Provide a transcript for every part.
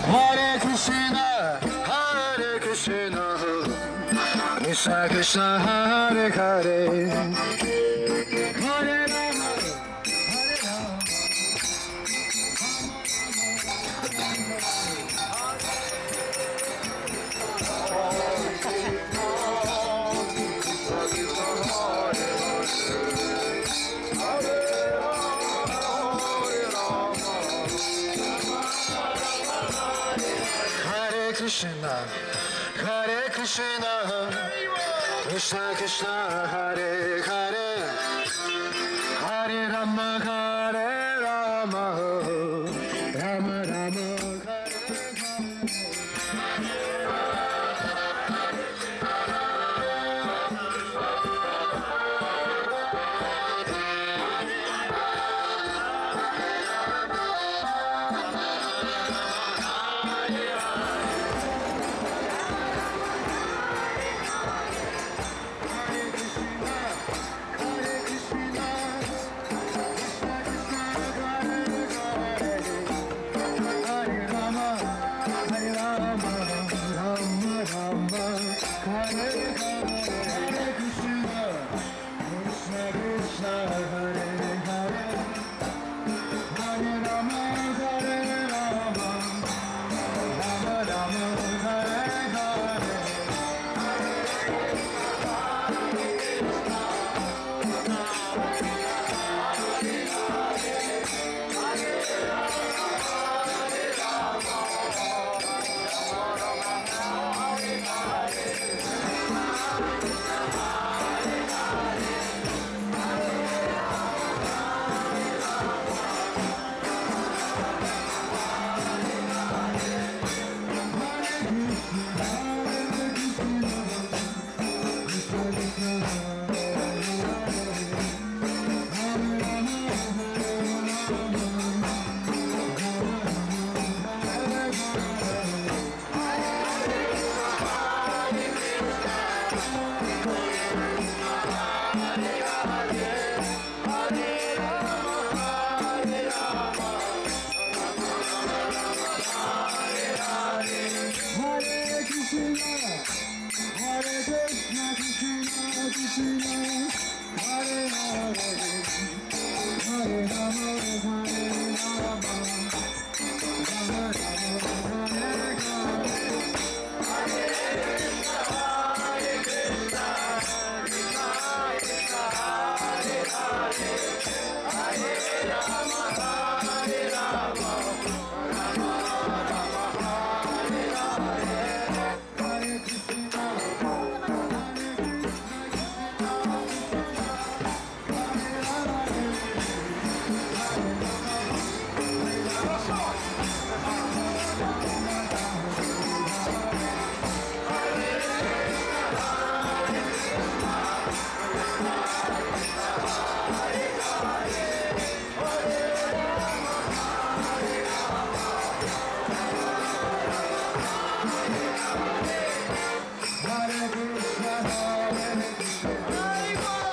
Hare Krishna, Hare Krishna, Krishna Krishna, Hare Hare, Hare Rama, Hare Rama. Hare Krishna, Hare Krishna, Krishna Krishna, Hare Hare, Hare Rama, Hare Rama, Rama Rama, Hare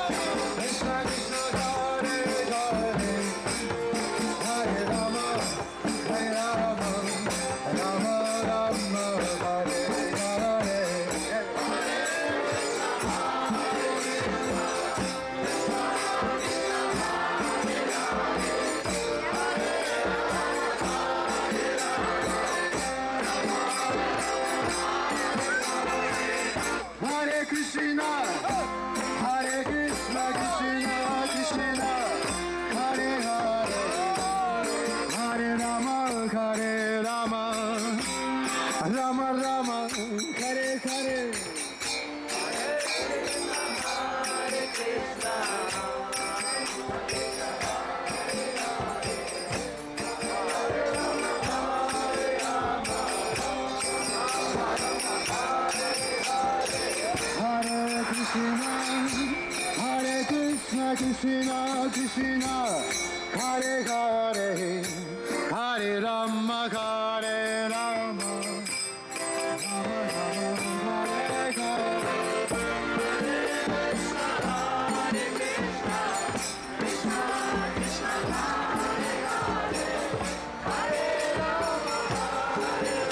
Krishna Krishna, Hare Hare, Hare Rama, Hare Rama, Rama Rama, Hare Hare. Hare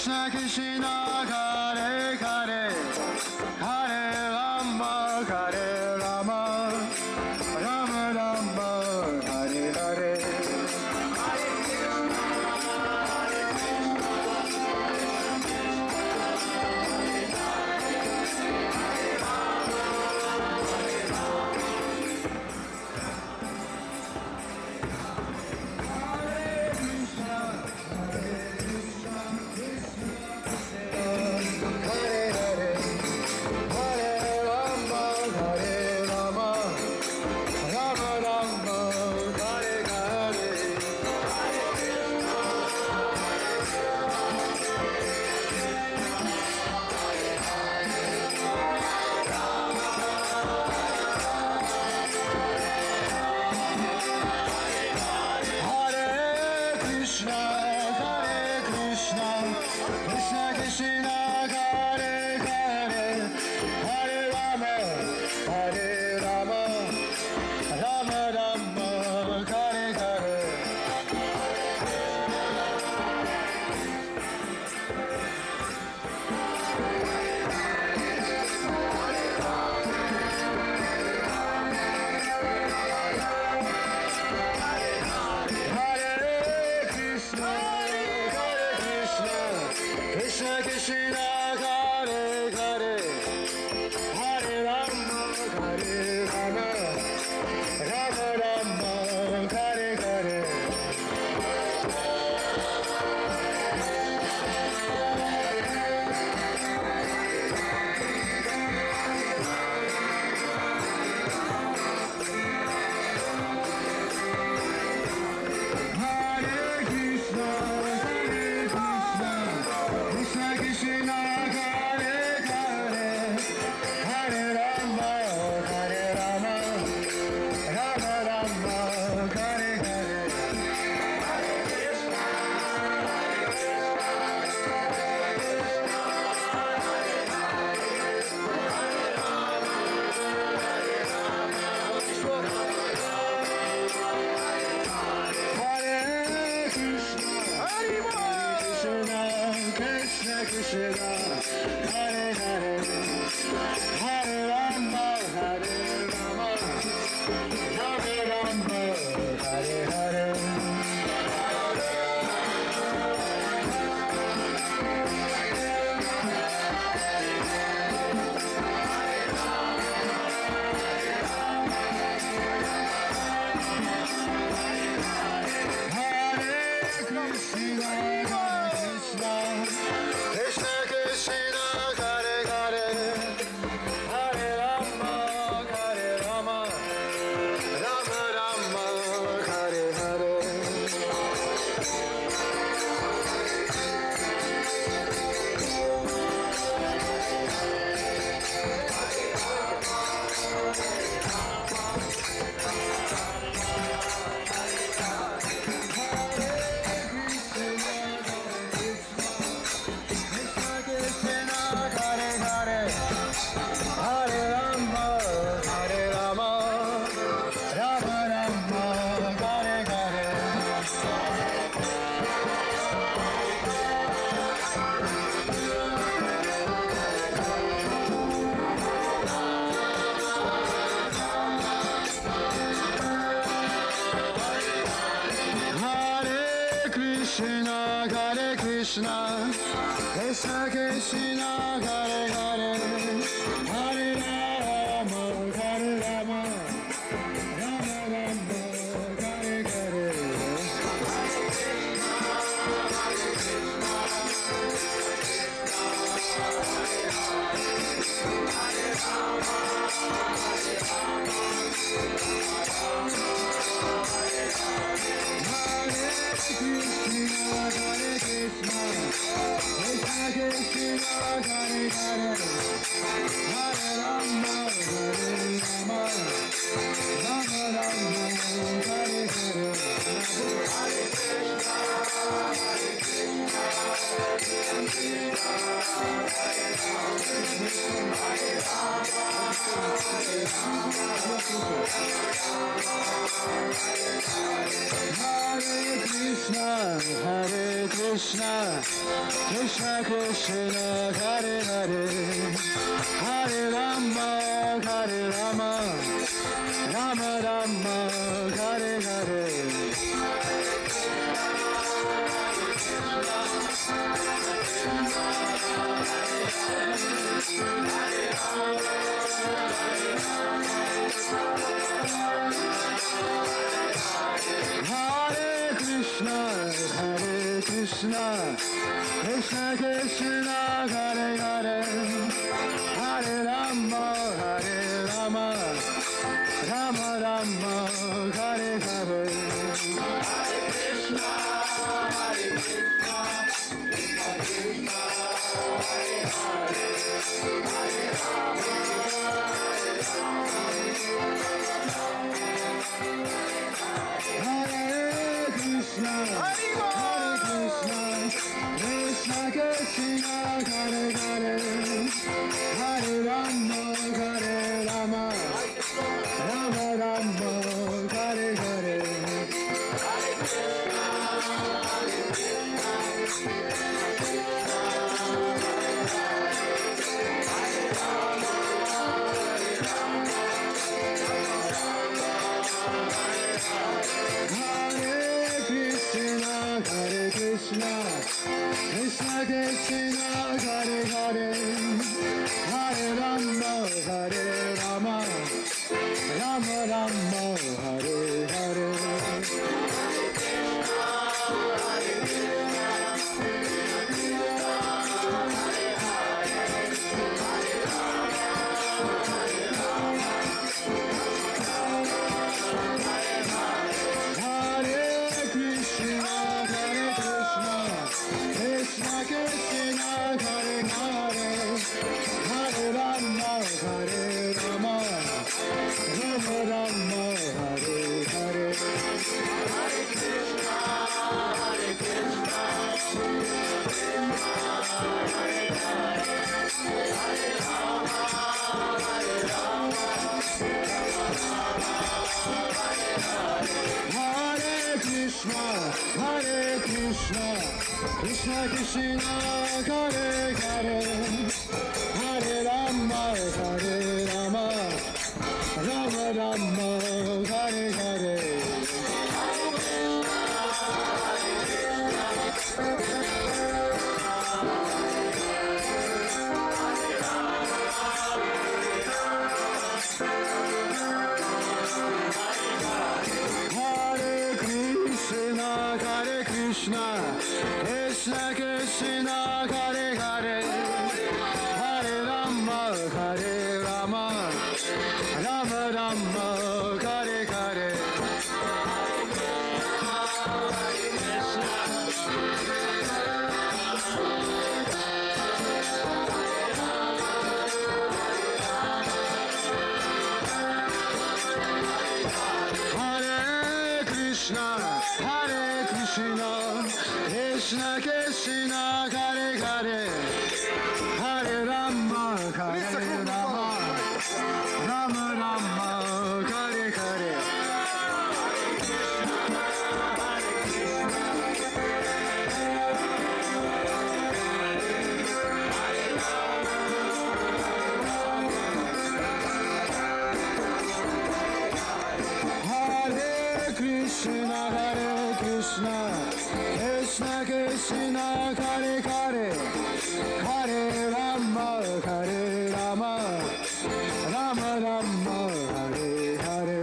Krishna Krishna Hare Hare Hare Rama Hare Rama Rama Rama Hare Hare Krishna, Krishna Krishna, Hare Hare, Hare Rama, Hare Rama, Rama Rama, Hare Hare. Hare Krishna, Hare Krishna, Krishna Krishna, Hare Hare, Hare Rama, Hare Rama, Rama Rama, Hare Hare. Hare Krishna, Krishna Krishna, Hare Hare, Hare Rama, Rama Rama, Hare Hare. Krishna Krishna, Hare Hare, Hare Rama, Rama Rama, Hare Hare. Krishna, Krishna Krishna, Hare Hare, Hare Rama, Rama Rama, Hare Hare. Hare Krishna, Krishna Krishna, Hare Hare, Hare Rama, Rama Rama, Hare Hare. Krishna, Krishna Krishna, Hare Hare, Hare Rama, Rama Rama, Hare Hare. Hare Krishna, Krishna Krishna, Hare Hare, Hare Rama, Rama Rama, Hare Hare. Krishna Krishna, Hare Hare, Hare Rama, Rama Rama, Hare Hare.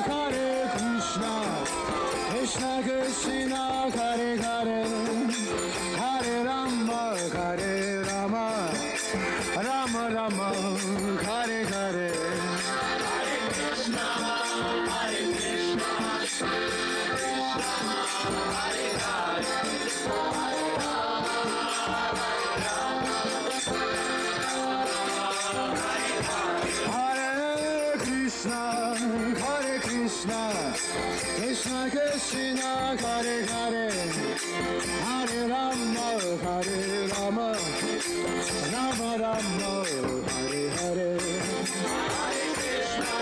Hare Krishna, Krishna Krishna, Hare Hare, Hare Rama, Rama Rama, Hare Hare. Hare Krishna, Krishna Krishna, Hare Hare, Hare Rama, Hare Rama, Rama Rama, Hare Hare. Hare Krishna,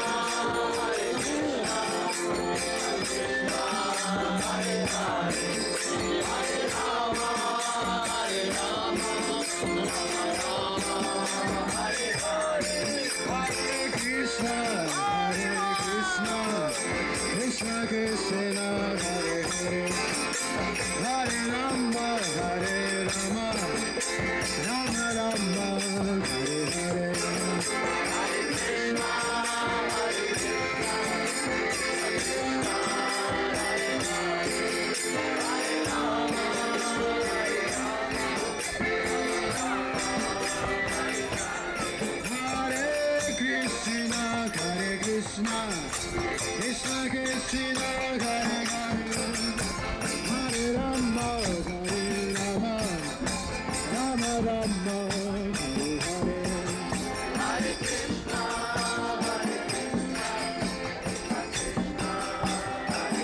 Hare Krishna, Krishna Hare Hare, Hare Rama, Hare Rama, Rama Rama, Hare Hare. Hare Krishna, Hare Krishna, Krishna Krishna, Hare Hare, Hare Rama, Hare Rama, Rama Rama, Hare Hare. Hare Krishna, Hare Krishna, Krishna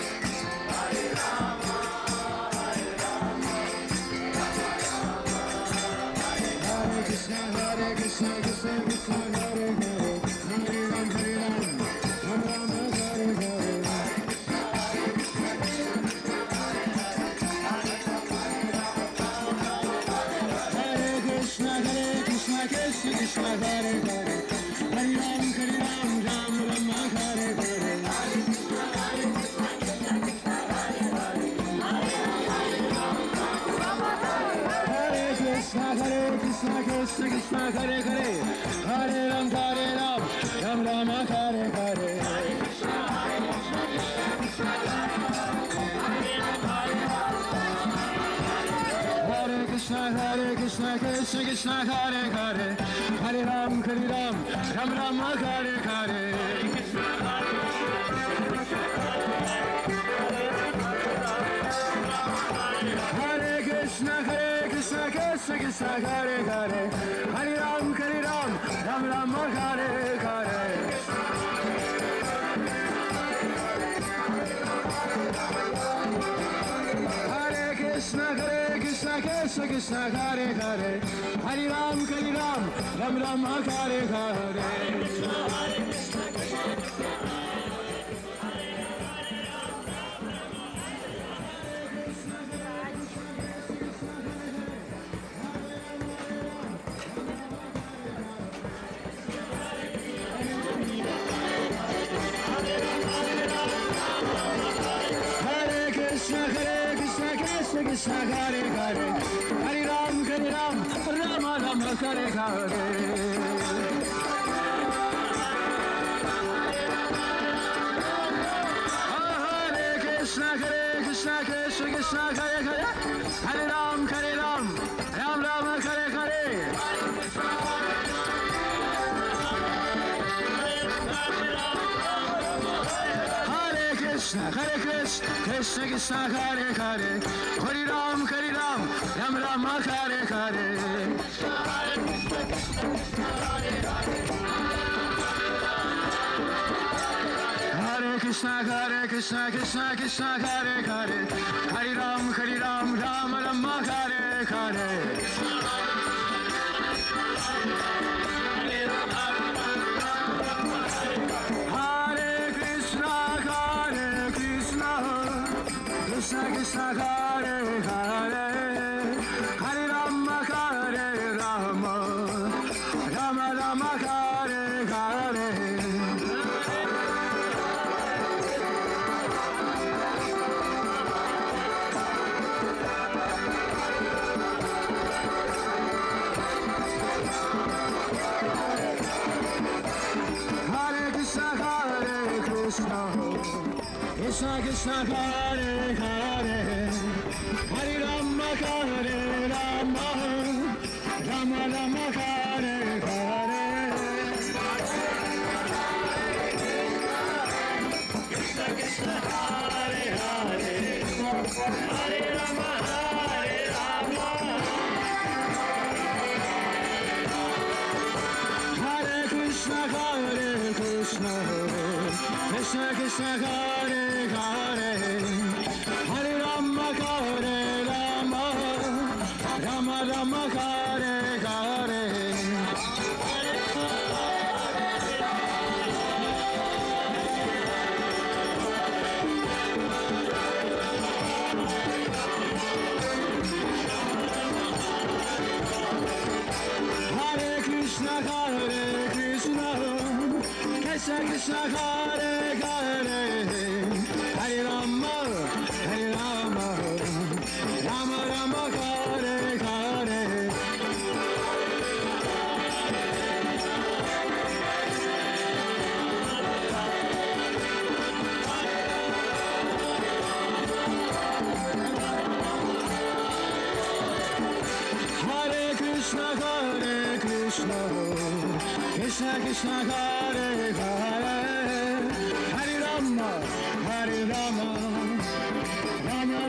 Hare Hare, Hare Rama, Hare Rama, Hare Krishna, Hare Krishna, Krishna Krishna, Hare Hare, Hare Rama, Hare Rama, Rama Rama, Hare Hare. Hare Krishna, Hare Krishna, Krishna Hare Hare, Hare Rama, Hare Rama, Rama Rama, Hare Krishna, Hare Krishna, Krishna Krishna, Hare Hare, Hare Ram, Hare Ram, Ram Ram, Hare Hare. Hare Krishna, Krishna Krishna, Hare Hare, Hare Ram, Ram Ram, Hare Hare. Hare Krishna, Krishna Krishna, Hare Hare, Hare Ram, Ram Ram, Hare Hare. Hare Krishna, Krishna Krishna, Hare Hare, Hare Ram, Ram Ram, Hare Hare. Hare Krishna, Krishna Krishna, Hare Hare, Hare Ram, Ram Ram, Hare Hare. Hare Krishna, Krishna Krishna, Hare Hare, Hare Ram, Ram Ram, Hare Hare. Krishna, Hare Hare, Hare Ram, Rama Rama, Hare Hare. Hare Krishna, Krishna Krishna, Hare Hare, Hare Ram, Ram Ram, Hare Hare. Hare Krishna, Krishna, Hare Hare, Hare Ram, Ram Ram, Hare Hare. Hare Krishna, Krishna Krishna, Hare Hare, Hare Ram, Rama Rama, Hare Hare. Krishna Krishna, Hare Hare, Hare Rama, Rama Rama, Hare Hare. Hare Krishna, Krishna Krishna, Hare Hare, Hare Rama, Rama Rama, Hare Hare. Krishna Krishna, Hare Hare, Hare Rama, Rama. Hare Krishna, Krishna Krishna Krishna Hare Hare Hare Rama Hare Rama Rama Rama Hare Hare Hare Krishna Krishna Krishna Hare Hare Hare Rama Rama Rama Hare Hare Hare Krishna Krishna Krishna Hare Hare Hare Rama Rama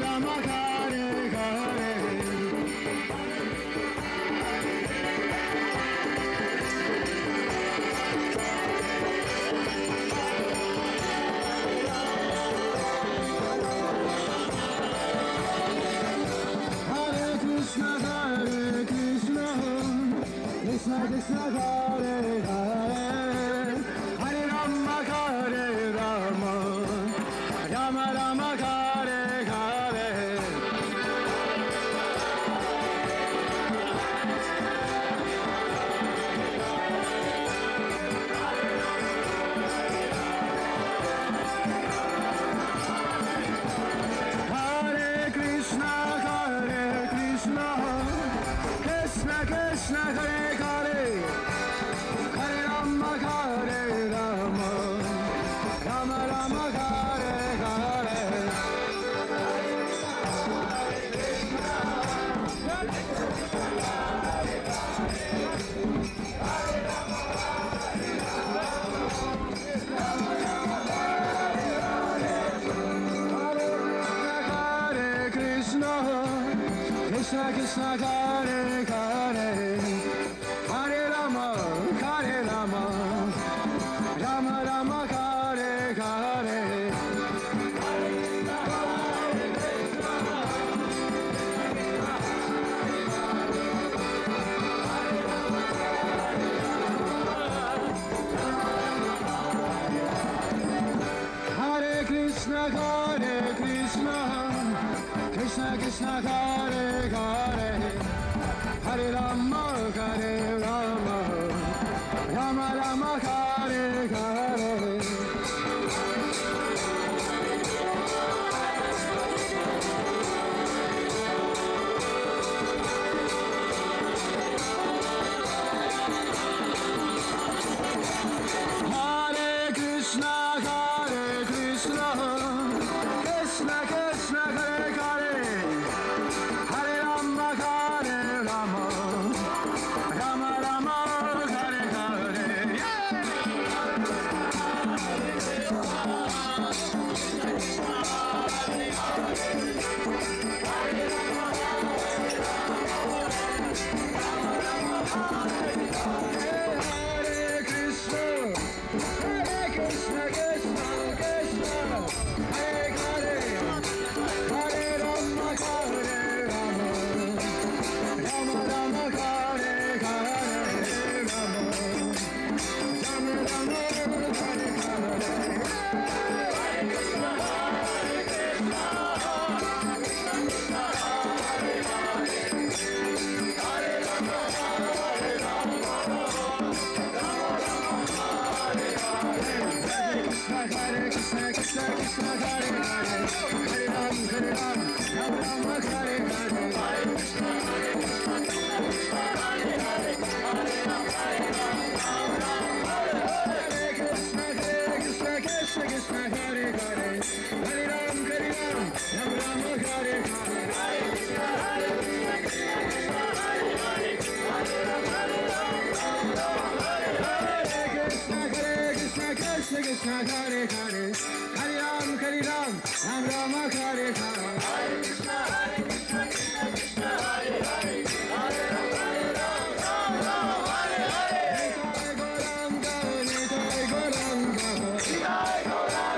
Rama Hare Hare Hare Krishna Krishna Krishna Hare Hare Hare Rama Rama Rama Hare Hare Hare Krishna Krishna Krishna Hare Hare Hare Rama Rama Rama Hare Hare Hare Krishna Krishna Hare Hare Hare Rama Rama Rama Hare Hare Hare Krishna Krishna Hare Hare Hare Rama Rama Rama Hare Hare Hare Krishna Krishna Hare Hare Hare Rama Rama Rama Hare Hare Hare Krishna Krishna Hare Hare Hare Rama Rama Rama Hare Hare Rama Hare Krishna Krishna Hare Hare Hare Ram Ram Rama Hare Hare Krishna Hare Hare Hare Ram Rama Hare Krishna Hare Hare Hare Ram Rama Hare Hare Hare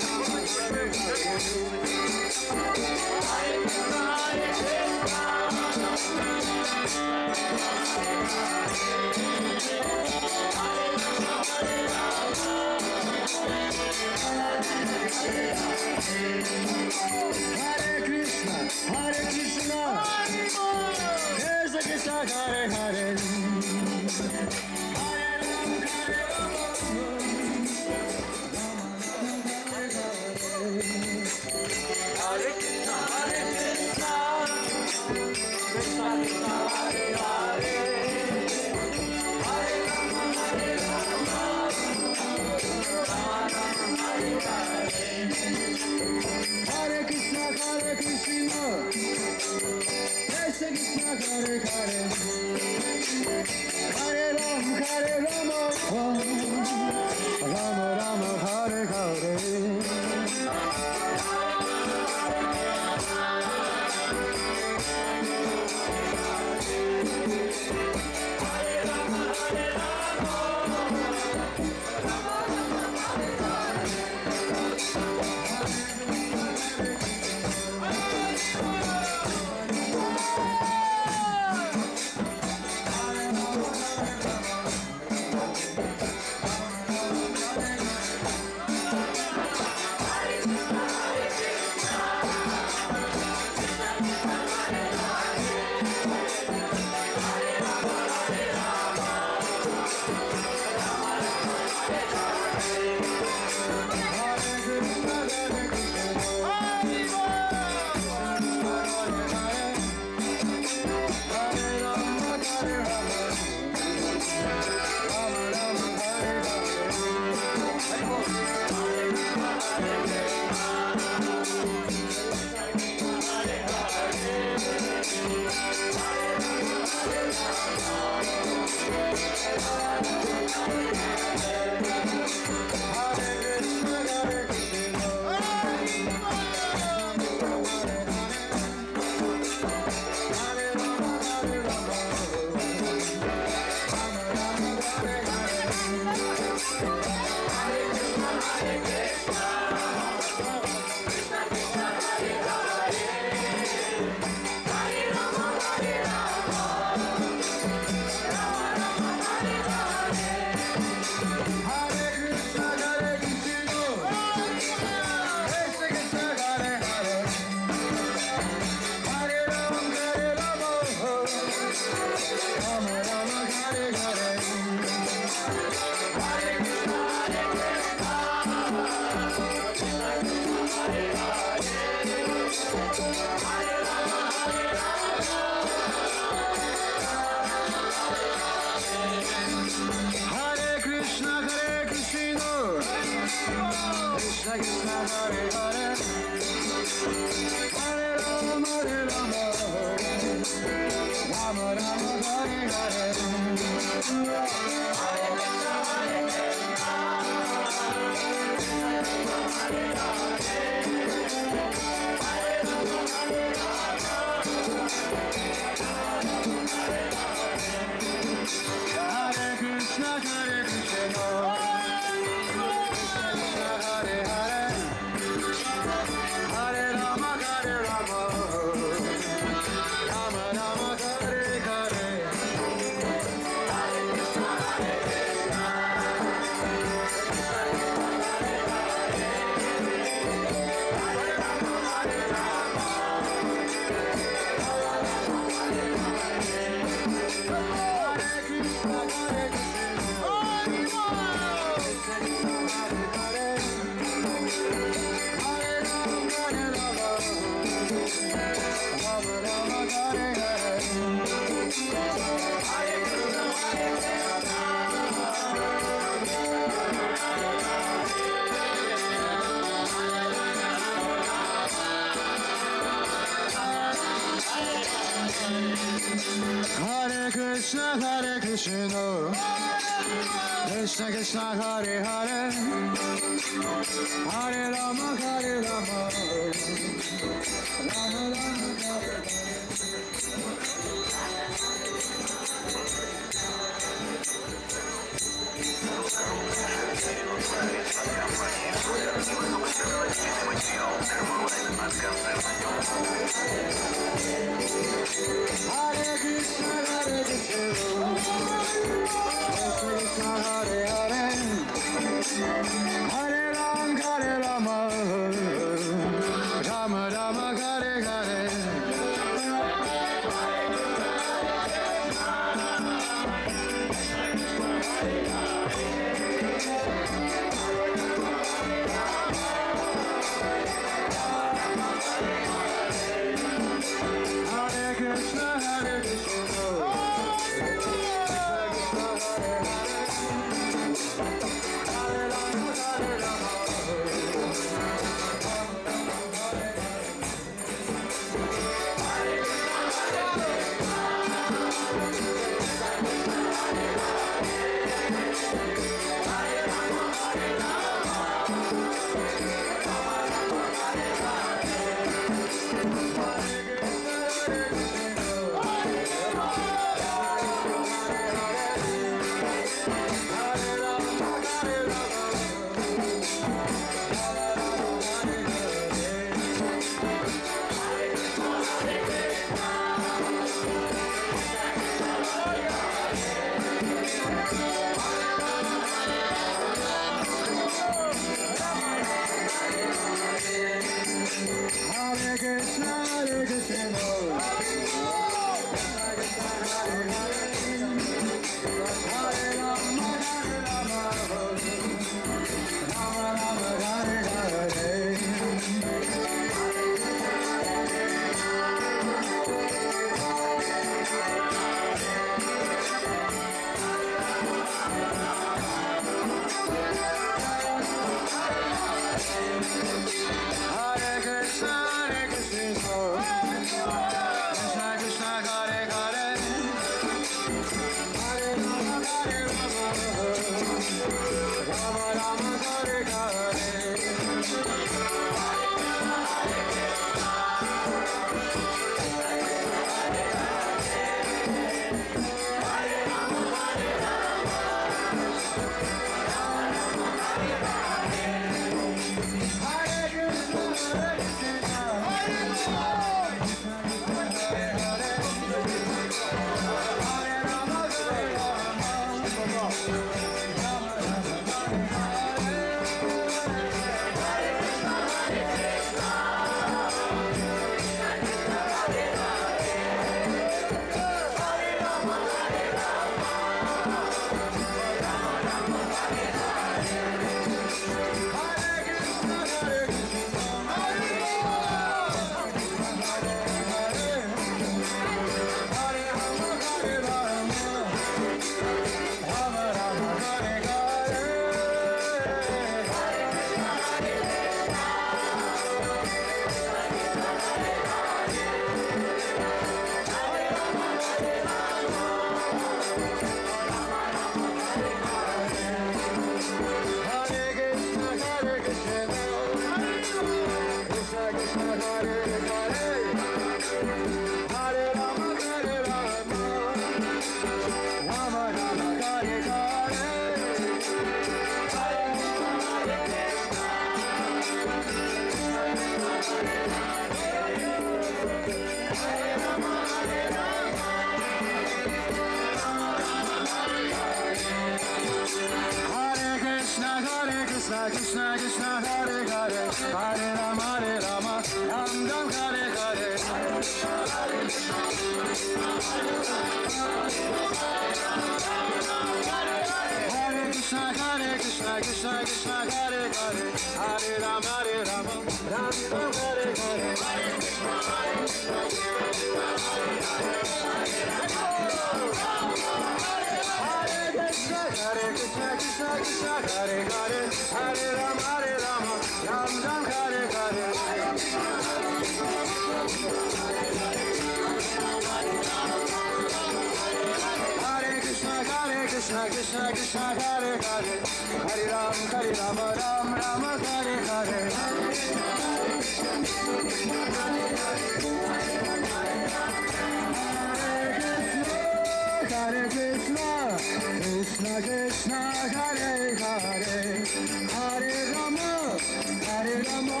Hare Krishna, Krishna Krishna, Hare Hare, Hare Rama, Hare Rama,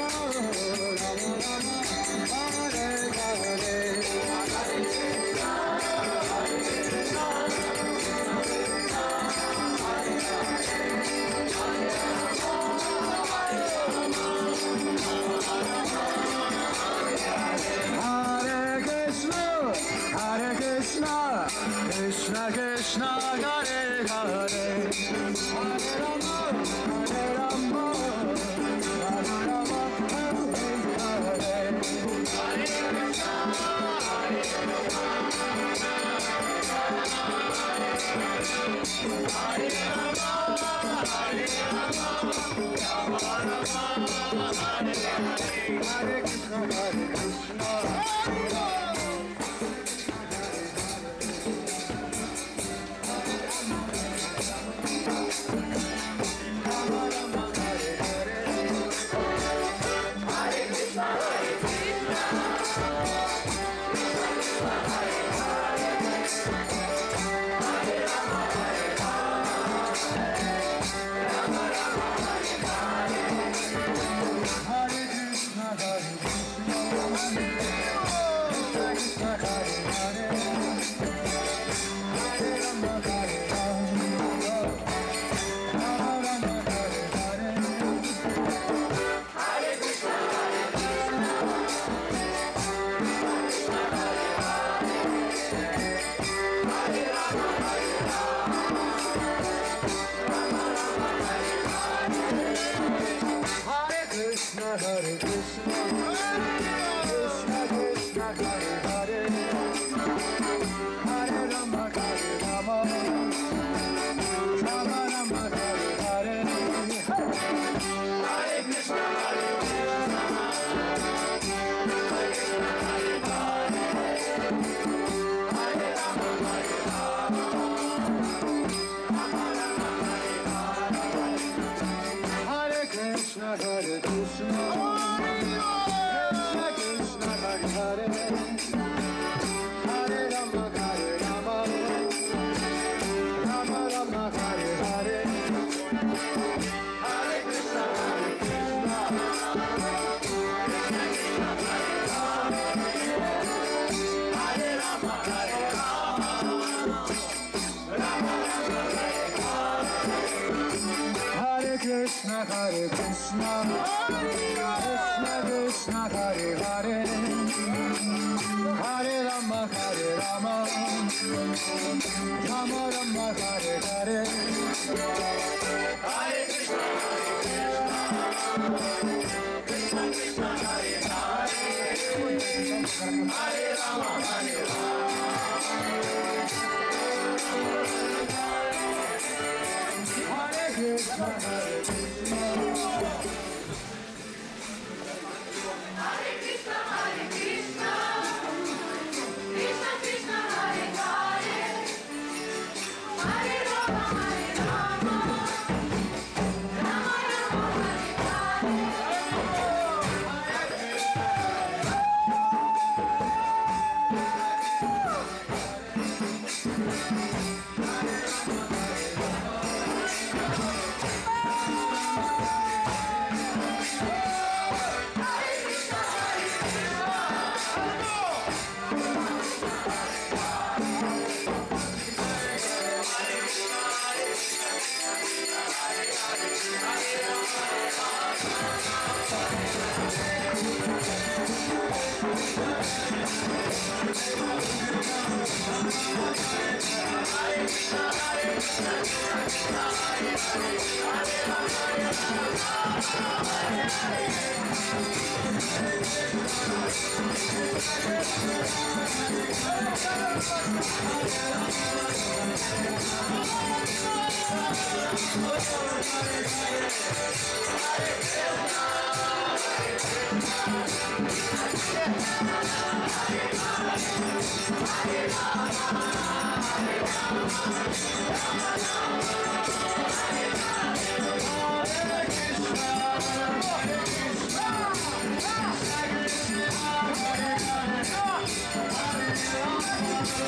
Rama Rama, Hare Hare. Hare Krishna, Krishna Krishna, Hare Hare, Hare Rama, Hare Rama, Rama Rama, Hare Hare. Hare Krishna, Hare Krishna, Hare Rama, Hare Rama, Rama Rama, Hare Hare. Hare Krishna, Hare Krishna. Hare Krishna, Krishna Krishna, Hare Hare, Hare Rama, Hare Rama, Rama Rama, Hare Hare. Hare Krishna, Hare Krishna, Krishna Hare Hare, Hare Rama, Hare Rama, Rama Rama, Hare Hare. Hare Krishna, Hare Krishna, Krishna Krishna, Hare Hare, Hare Rama, Hare Rama, Rama Rama, Hare Hare. Hare Krishna, Hare Krishna, Krishna Krishna, Hare Hare, Hare Rama, Hare Rama, Rama Rama, Hare Hare. Hare Krishna, Hare Krishna, Krishna Krishna, Hare Hare, Hare Rama, Hare Rama, Rama Rama, Hare Hare. Hare Krishna, Krishna Krishna, Hare Hare, Hare Rama, Hare Rama. Hare Krishna, Hare Krishna, Hare Krishna, Hare Krishna, Krishna Krishna, Hare Hare, Hare Rama, Hare Rama, Rama Rama, Hare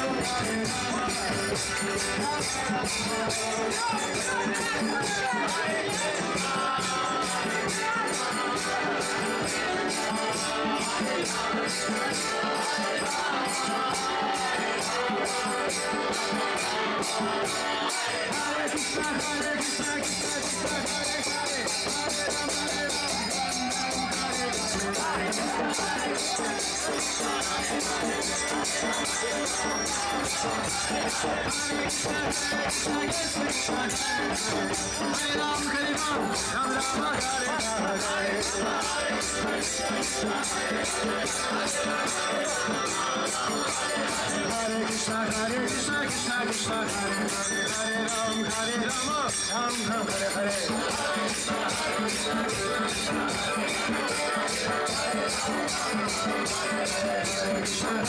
Krishna,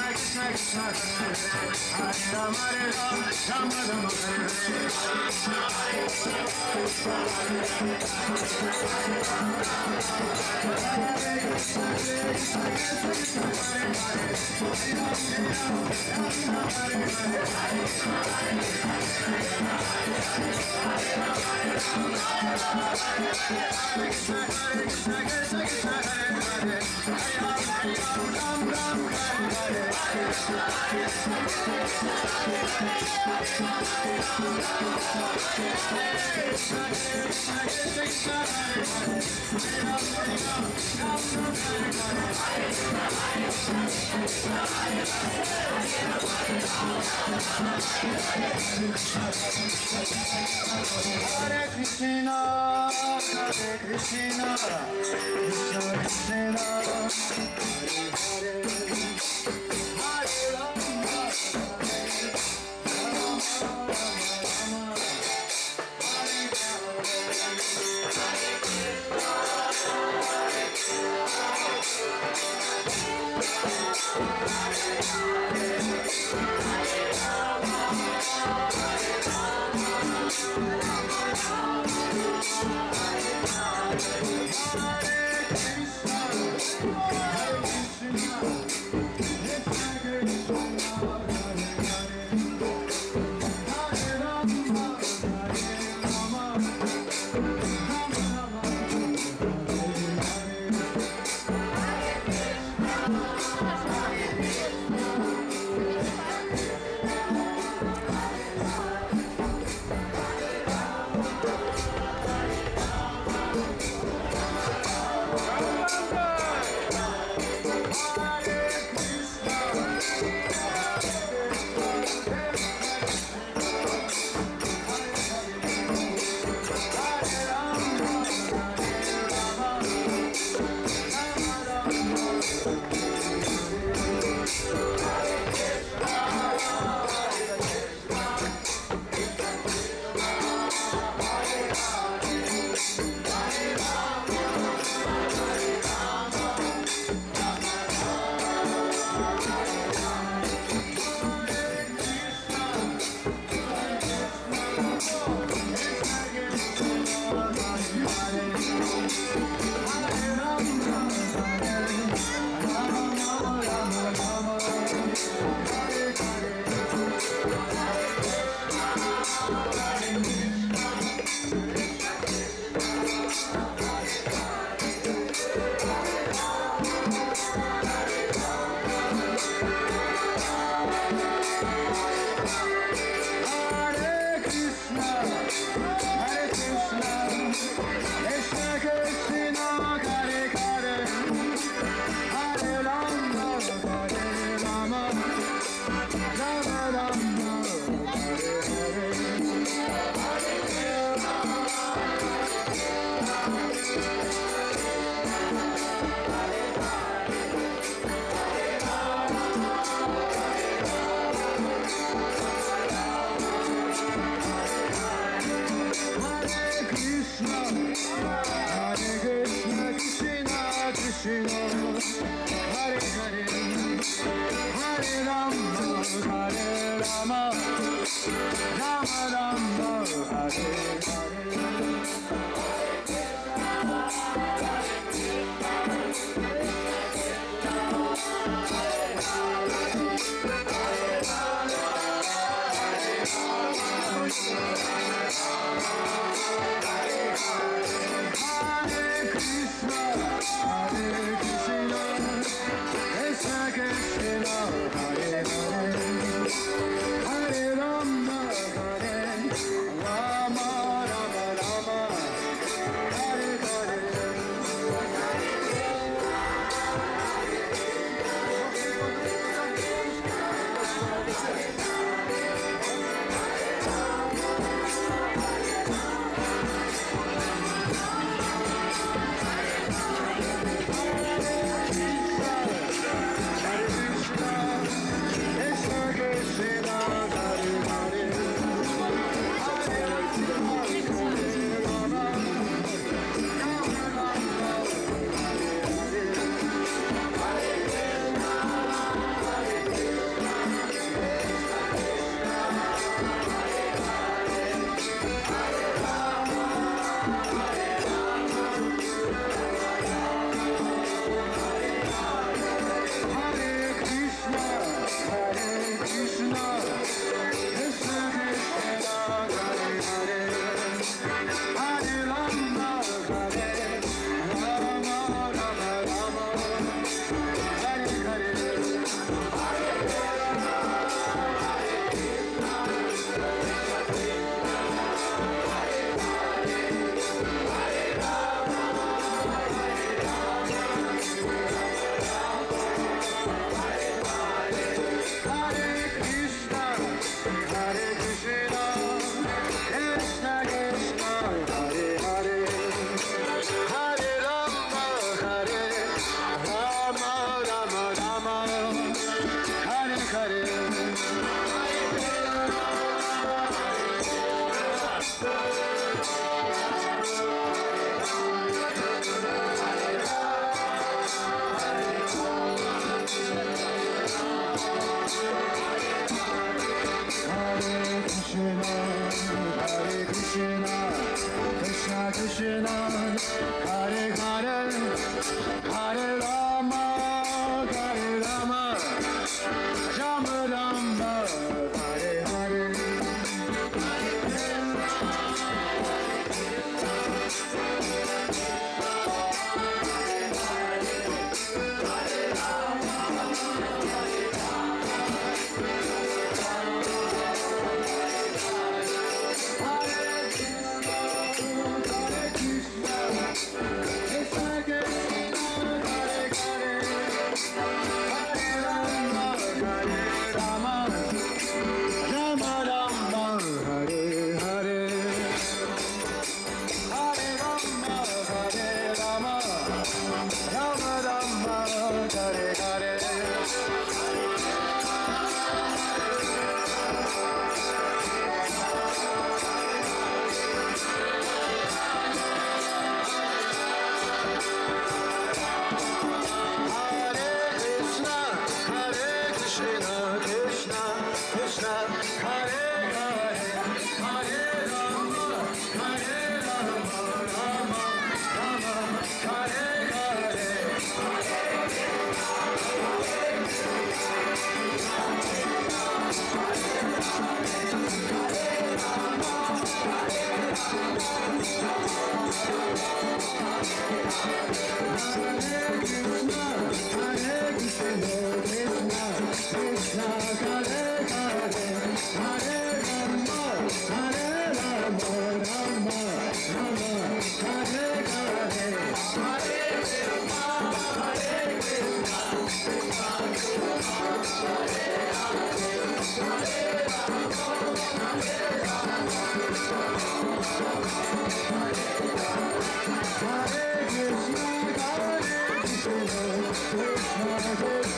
Krishna Krishna, Hare Hare. Hare Rama, Hare Rama, Rama Rama, Hare Hare. Hare Krishna, Hare Krishna, Krishna Krishna, Hare Hare, Hare Rama, Hare Rama, Rama Rama, Hare Hare.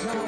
Krishna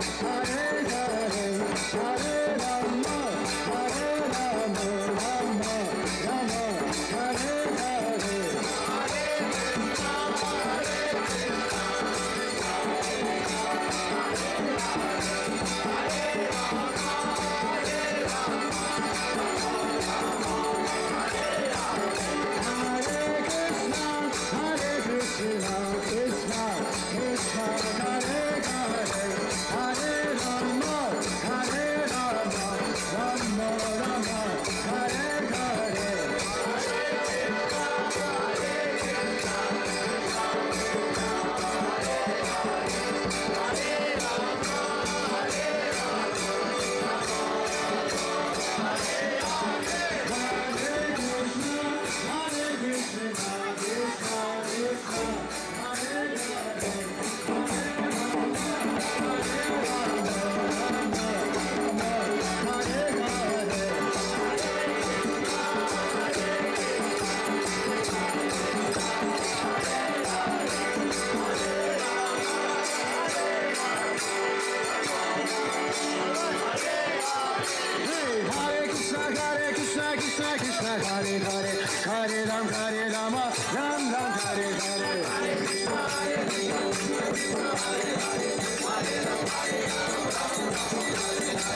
Hare Ram, Hare Rama, Ram Ram, Hare Hare. Hare Krishna, Hare Krishna, Krishna Hare Hare, Hare Ram, Hare Rama,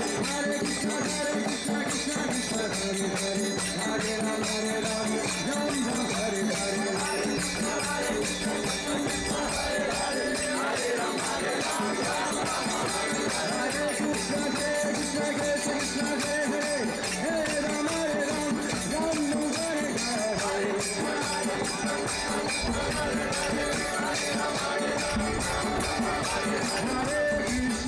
Hare Krishna, Hare Krishna, Krishna Krishna, Hare Hare, Hare Ram, Hare Rama, Ram Ram, Hare Hare. Hare Krishna, Hare Krishna, Krishna Hare Hare, Hare Ram, Hare Rama, Ram Ram, Hare Hare. Hare Krishna, Hare Krishna, Krishna Hare Hare, Hare Ram, Hare Ram, Ram Ram, Hare Hare. Hare Krishna, Hare Krishna, Krishna Hare Hare, Hare Ram,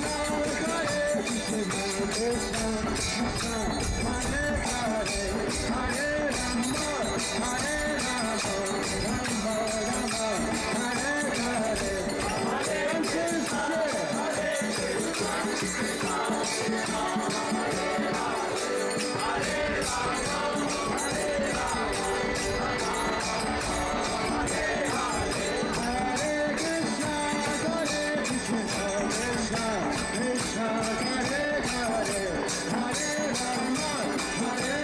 Hare Ram, Ram Ram, Hare Hare. Hare Krishna, Hare Krishna, Krishna Krishna, Hare Hare, Hare Rama, Hare Rama, Rama Rama, Hare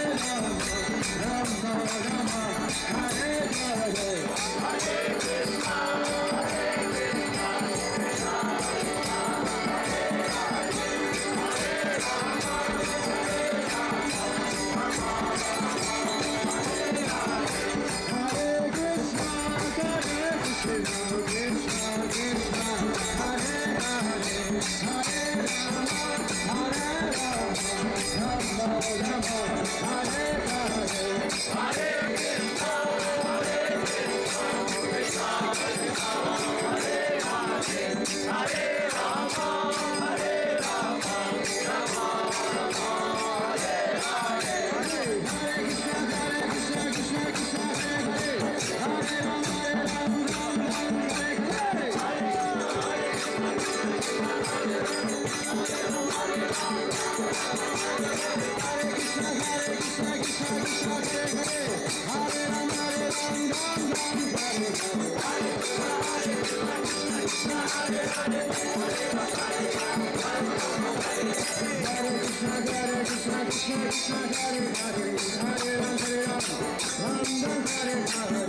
Hare. Hare Krishna, Hare Krishna, Krishna Krishna, Hare Hare, Hare Rama, Hare Rama, Rama Rama, Hare Hare. Hare Krishna, Hare Krishna, Krishna Krishna, Hare Hare, Hare Rama, Hare Rama, Rama Rama, Hare Hare. Hare Krishna, Hare Krishna, Krishna Krishna, Hare Hare, Hare Rama, Hare Rama, Rama Rama, Hare Hare. Hare Krishna, Hare Krishna, Krishna Krishna, Hare Hare, Hare Rama, Hare Rama, Rama Rama, Hare Hare. Hare Krishna, Hare Krishna, Krishna Krishna, Hare Hare, Hare Rama, Hare Rama, Rama Rama, Hare Hare. Hare Krishna, Hare Krishna, Krishna Krishna, Hare Hare, Hare Rama, Hare Rama, Rama Rama, Hare Hare. Hare Krishna, Hare Krishna, Krishna Krishna, Hare Hare, Hare Ram, Hare Ram, Ram Ram, Hare Hare. Hare Krishna, Hare Krishna, Krishna Krishna, Hare Hare, Hare Ram, Hare Ram, Ram Ram, Hare Hare. Hare Krishna, Hare Krishna, Krishna Krishna, Hare Hare, Hare Ram, Hare Ram, Ram Ram, Hare Hare.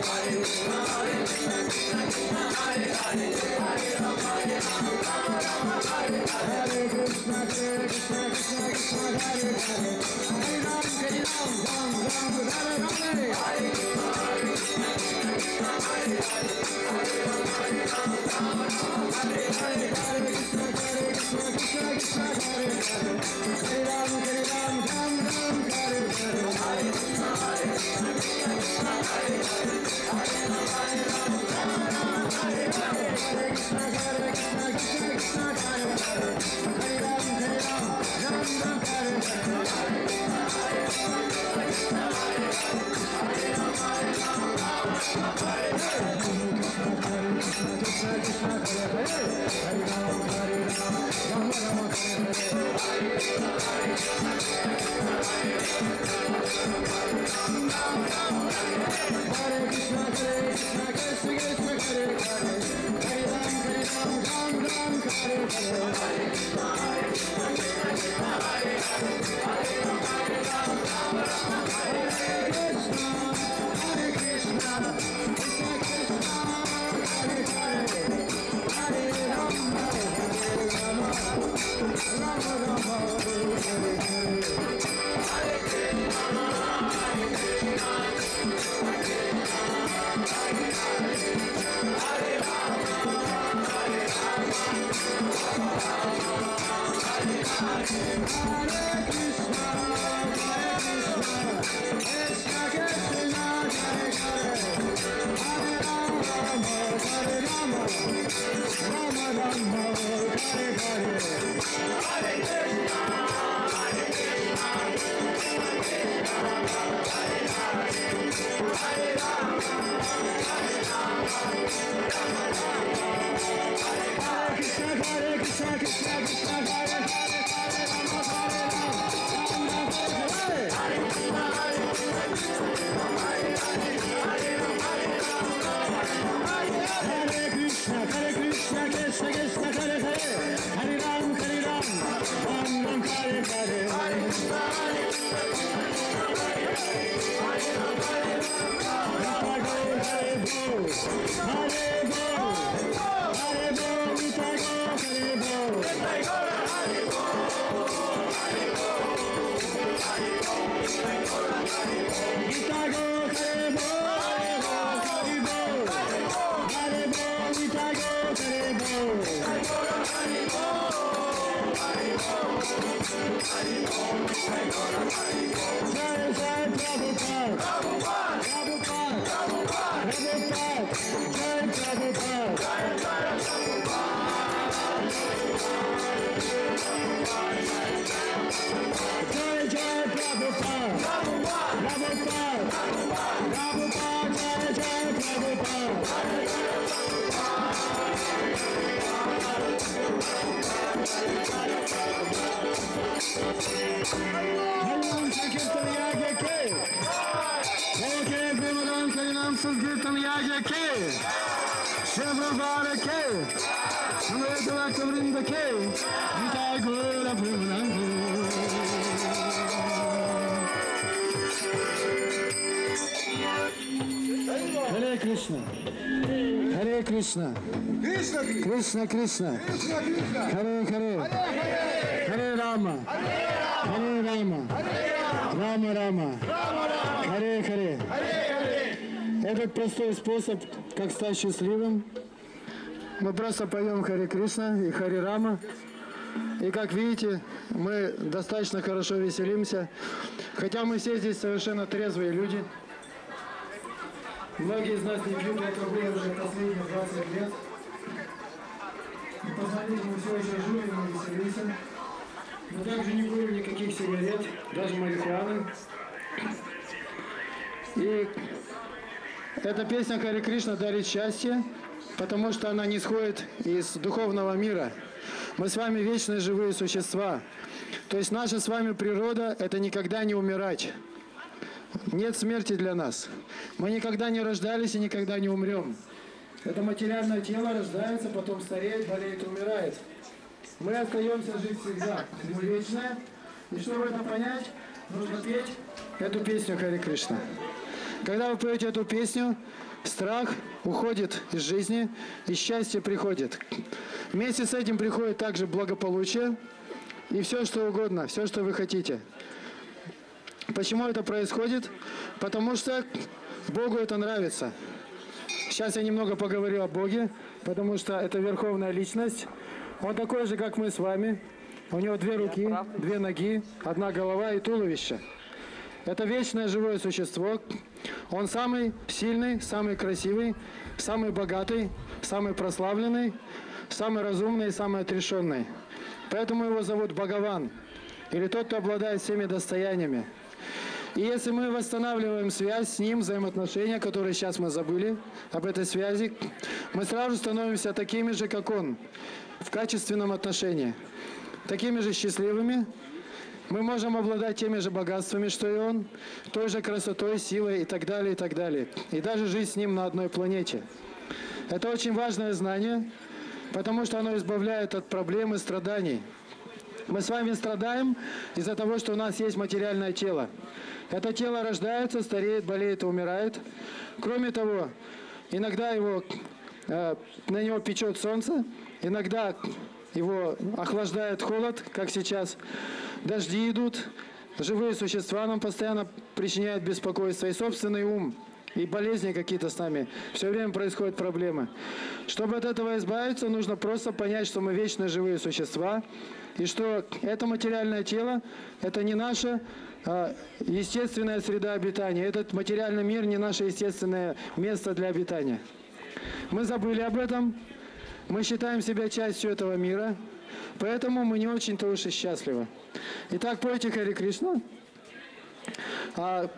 Hare Krishna, Hare Krishna, Krishna Krishna, Hare Hare, Hare Ram, Hare Ram, Ram Ram, Hare Hare. Hare Krishna, Hare Krishna, Krishna Krishna, Hare Hare, Hare Ram, Hare Ram, Ram Ram, Hare Hare. Hare Krishna, Hare Krishna, Krishna Krishna, Hare Hare, Hare Ram, Hare Ram, Ram Ram, Hare Hare. Hare Krishna, Hare Krishna, Krishna Krishna, Hare Hare, Hare Ram, Hare Ram, Ram Ram, Hare Hare. Hare Krishna, Hare Krishna, Krishna Krishna, Hare Hare, Hare Ram, Hare Ram, Ram Ram, Hare Hare. Hare Krishna, Hare Krishna, Krishna Krishna, Hare Hare, Hare Ram, Hare Ram, Ram Ram, Hare Hare. Hare Krishna, Hare Krishna, Krishna Krishna, Hare Hare, Hare Ram, Hare Ram, Ram Ram, Hare Hare. Hare Krishna, Krishna Krishna, Hare Hare, Hare Ram, Hare Ram, Ram Ram, Hare Hare. Hare Krishna, Hare Krishna, Krishna Krishna, Hare Hare, Hare Ram, Ram Ram, Hare Hare. Hare Krishna, Hare Krishna, Krishna Krishna, Hare Hare, Hare Ram, Hare Ram, Ram Ram, Hare Hare. Hare Krishna, Hare Krishna, Krishna Krishna, Hare Hare, Hare Ram, Hare Ram, Ram Ram, Hare Hare. Krishna, Hare Krishna, Krishna Krishna, Hare Hare, Hare Ram, Hare Rama, Rama Rama, Hare Hare. Hare Krishna, Hare Krishna, Krishna Krishna, Hare Hare, Hare Rama, Hare Rama, Rama Rama, Hare Hare. Hare Krishna, Hare Krishna, Krishna Krishna, Hare Hare, Hare Rama, Hare Rama, Rama Rama, Hare Hare. Hare Krishna, Hare Krishna, Krishna Krishna, Hare Hare, Hare Rama, Hare Rama, Rama Rama, Hare Hare. Krishna, Hare Krishna, Krishna Krishna, Hare Hare, Hare Rama, Hare Rama, Rama Rama, Hare Hare. Hare Krishna, Hare Krishna, Krishna Krishna, Hare Hare, Hare Rama, Hare Rama, Rama Rama, Hare Hare. Hare Krishna, Hare Krishna, Krishna Krishna, Hare Hare, Hare Ram, Hare Ram, Ram Ram, Hare Hare. Hare Krishna, Hare Krishna, Krishna Krishna, Hare Hare, Hare Rama, Hare Rama, Rama Hare Krishna. Hare Krishna. Krishna Krishna Krishna. Hare Hare. Hare Rama. Hare Rama. Рама Рама. Харе Харе. Этот простой способ, как стать счастливым. Мы просто поем Харе Кришна и Харе Рама. И как видите, мы достаточно хорошо веселимся. Хотя мы все здесь совершенно трезвые люди. Многие из нас не пьют алкоголь уже последние 20 лет. И посмотрите, мы все еще живы, мы веселимся. Мы также не курим никаких сигарет, даже марихуаны. И эта песня Харе Кришна дарит счастье, потому что она не исходит из духовного мира. Мы с вами вечные живые существа. То есть наша с вами природа – это никогда не умирать. Нет смерти для нас. Мы никогда не рождались и никогда не умрем. Это материальное тело рождается, потом стареет, болеет, умирает. Мы остаемся жить всегда. Мы вечное. И чтобы это понять, нужно петь эту песню Харе Кришна. Когда вы поете эту песню, страх уходит из жизни, и счастье приходит. Вместе с этим приходит также благополучие и все, что угодно, все, что вы хотите. Почему это происходит? Потому что Богу это нравится. Сейчас я немного поговорю о Боге, потому что это верховная личность. Он такой же, как мы с вами. У него 2 руки, 2 ноги, 1 голова и туловище. Это вечное живое существо. Он самый сильный, самый красивый, самый богатый, самый прославленный, самый разумный и самый отрешенный. Поэтому его зовут Бхагаван, или тот, кто обладает всеми достояниями. И если мы восстанавливаем связь с ним, взаимоотношения, которые сейчас мы забыли об этой связи, мы сразу становимся такими же, как он, в качественном отношении. Такими же счастливыми. Мы можем обладать теми же богатствами, что и он, той же красотой, силой и так далее, и так далее. И даже жить с ним на одной планете. Это очень важное знание, потому что оно избавляет от проблем и страданий. Мы с вами страдаем из-за того, что у нас есть материальное тело. Это тело рождается, стареет, болеет и умирает. Кроме того, иногда на него печет солнце, иногда его охлаждает холод, как сейчас. Дожди идут, живые существа нам постоянно причиняют беспокойство. И собственный ум, и болезни какие-то с нами. Все время происходят проблемы. Чтобы от этого избавиться, нужно просто понять, что мы вечные живые существа. И что это материальное тело, это не наша естественная среда обитания. Этот материальный мир не наше естественное место для обитания. Мы забыли об этом. Мы считаем себя частью этого мира. Поэтому мы не очень-то уж и счастливы. Итак, пойте Харе Кришна.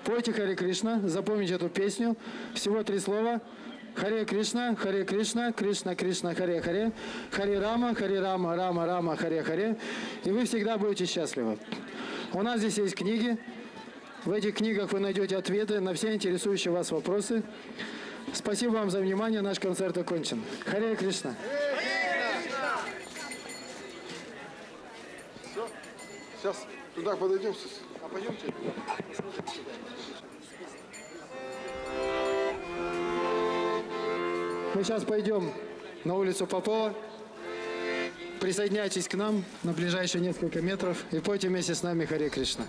Пойте Харе Кришна, запомните эту песню. Всего 3 слова. Харе Кришна, Кришна Кришна, Харе Харе, Харе Рама, Рама Рама, Харе Харе. И вы всегда будете счастливы. У нас здесь есть книги. В этих книгах вы найдете ответы на все интересующие вас вопросы. Спасибо вам за внимание. Наш концерт окончен. Харе Кришна. Сейчас туда подойдем. Пойдемте. Мы сейчас пойдем на улицу Попова. Присоединяйтесь к нам на ближайшие несколько метров и пойте вместе с нами Харе Кришна.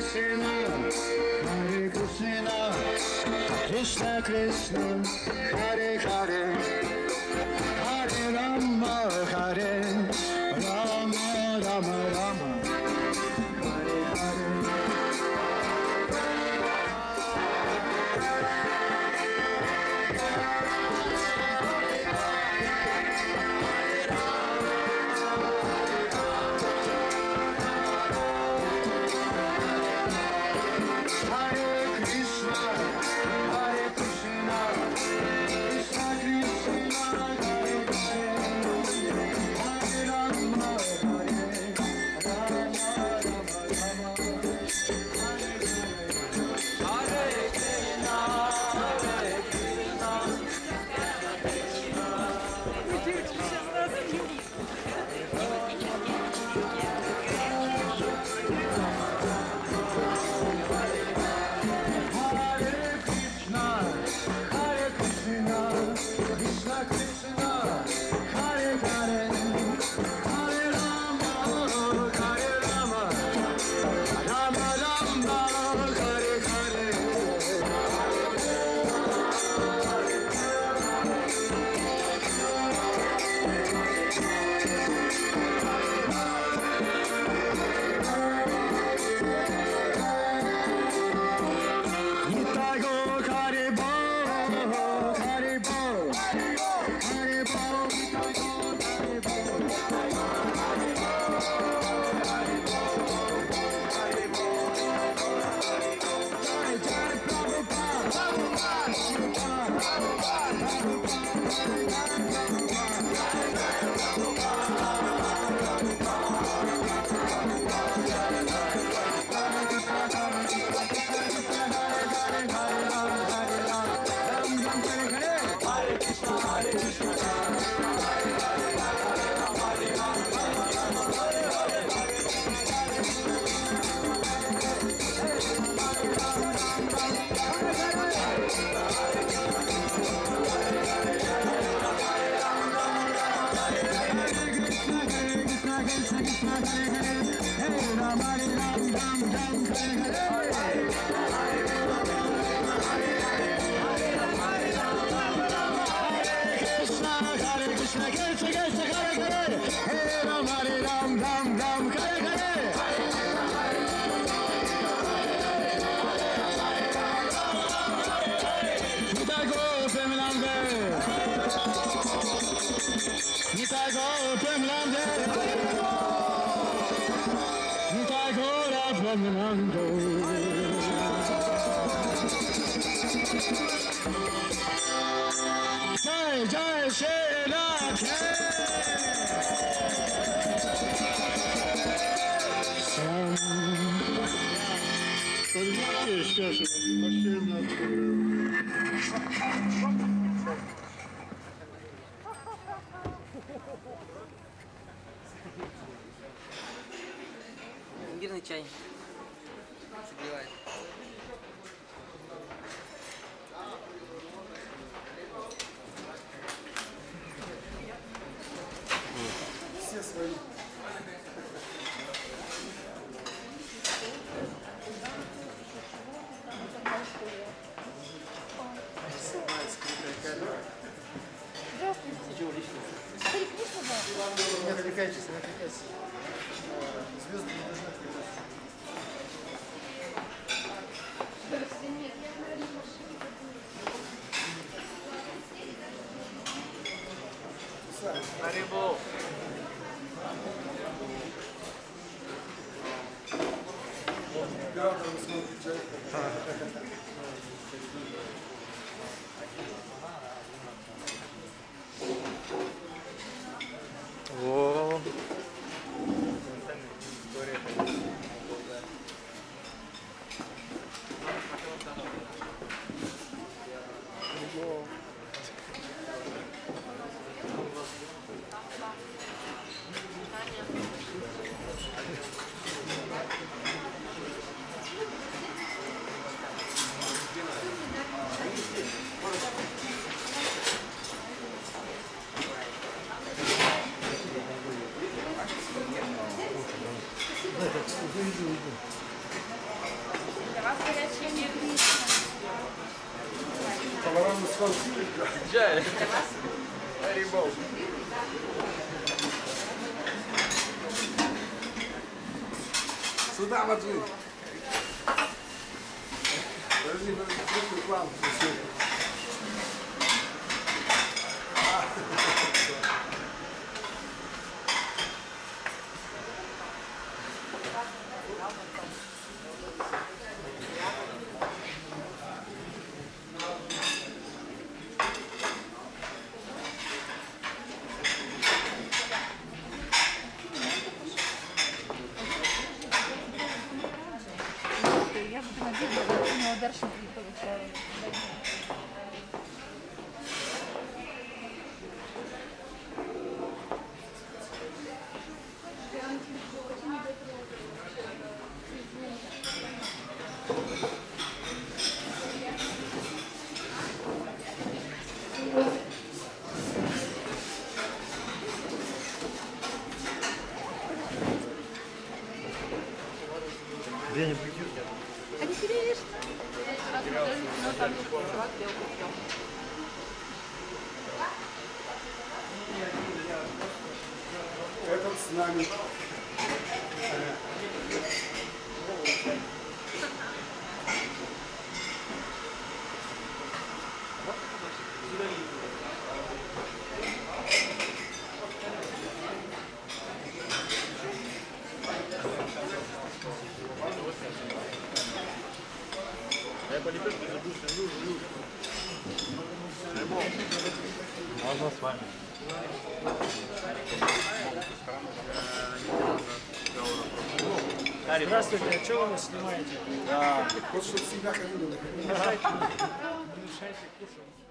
Харе Кришна, Кришна Кришна, Харе Харе, Харе Рама, Харе Рама, Рама Рама, Харе Харе. Jai Jai Shri Radhe. Имбирный чай согревает. Все свои. Не отвлекайтесь, не отвлекайтесь. Звезды не должны отвлекаться. Харибол. Оператором смотрит чай. О. Поварам исламский. Джай. Рибол. Сюда, Маджи. Подожди, рекламу. Я буду на видео, у него дальше получаю. Где-нибудь придет. А не переешь? Этот с нами. Я по лепешке забыл, можно с вами. Здравствуйте, а что вы нас снимаете? Вот что всегда ходили. Не мешайте кушать.